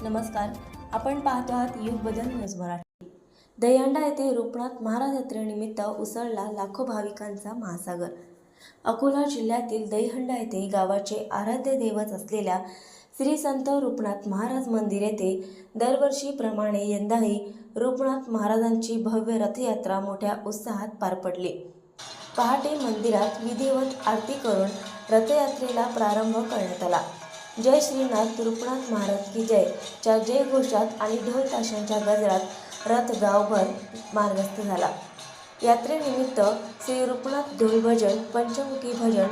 नमस्कार, आपण पाहतो आहात युग बदल न्यूज मराठी। दहीहंडा येथे रूपनाथ महाराज यात्रेनिमित्त उसळला लाखो भाविकांचा महासागर। अकोला जिल्ह्यातील दहीहंडा येथे गावाचे आराध्य दैवत असलेल्या श्री संत रूपनाथ महाराज मंदिर येथे दरवर्षीप्रमाणे यंदाही रूपनाथ महाराजांची भव्य रथयात्रा मोठ्या उत्साहात पार पडली। पहाटे मंदिरात विधिवत आरती करून रथयात्रेला प्रारंभ करण्यात आला। जय श्रीनाथ रूपनाथ महाराज की जय च्या जयघोषात आणि ढोल ताशांच्या गजरात रथ गावभर मार्गस्थ झाला। यात्रेनिमित्त श्री रूपनाथ ढोल भजन, पंचमुखी भजन,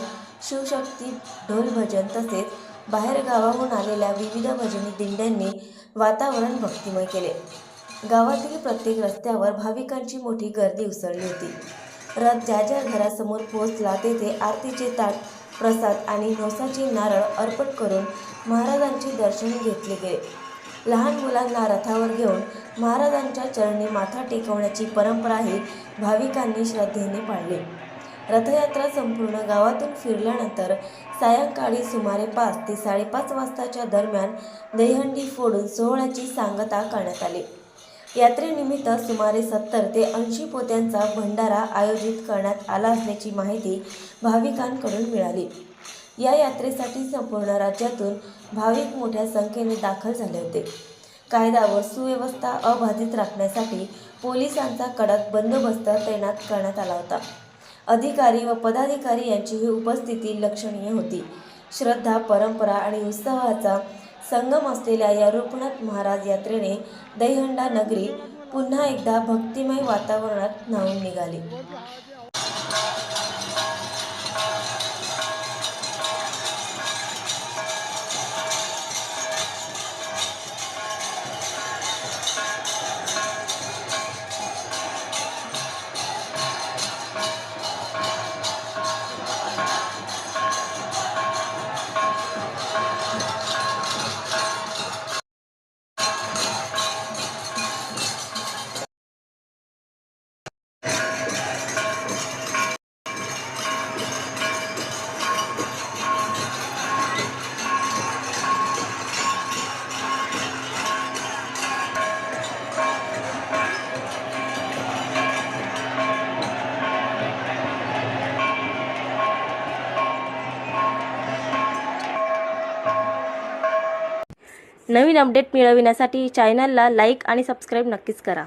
शिवशक्ती ढोल भजन तसेच बाहेर गावाहून आलेल्या विविध भजनी दिंड्यांनी वातावरण भक्तिमय केले। गावातील प्रत्येक रस्त्यावर भाविकांची मोठी गर्दी उसळली होती। रथ ज्या ज्या घरासमोर पोहोचला तेथे आरतीचे ताट, प्रसाद आणि नवसाचे नारळ अर्पण करून महाराजांचे दर्शन घेतले गेले। लहान मुलांना रथावर घेऊन महाराजांच्या चरणी माथा टेकवण्याची परंपराही भाविकांनी श्रद्धेने पाळली। रथयात्रा संपूर्ण गावातून फिरल्यानंतर सायंकाळी सुमारे 5 ते 5:30 वाजताच्या दरम्यान दहीहंडी फोडून सोहळ्याची सांगता करण्यात आली। यात्रेनिमित्त सुमारे 70 ते 80 पोत्यांचा भंडारा आयोजित करण्यात आला असल्याची माहिती भाविकांकडून मिळाली। या यात्रेसाठी संपूर्ण राज्यातून भाविक मोठ्या संख्येने दाखल झाले होते। कायदा व सुव्यवस्था अबाधित राखण्यासाठी पोलिसांचा कडक बंदोबस्त तैनात करण्यात आला होता। अधिकारी व पदाधिकारी यांचीही उपस्थिती लक्षणीय होती। श्रद्धा, परंपरा आणि उत्सवाचा संगम असलेल्या या रूपनाथ महाराज यात्रेने दहीहंडा नगरी पुन्हा एकदा भक्तिमय वातावरणात न्हाऊन निघाली। नवीन अपडेट मिळविण्यासाठी चॅनलला लाईक आणि सबस्क्राईब नक्कीच करा।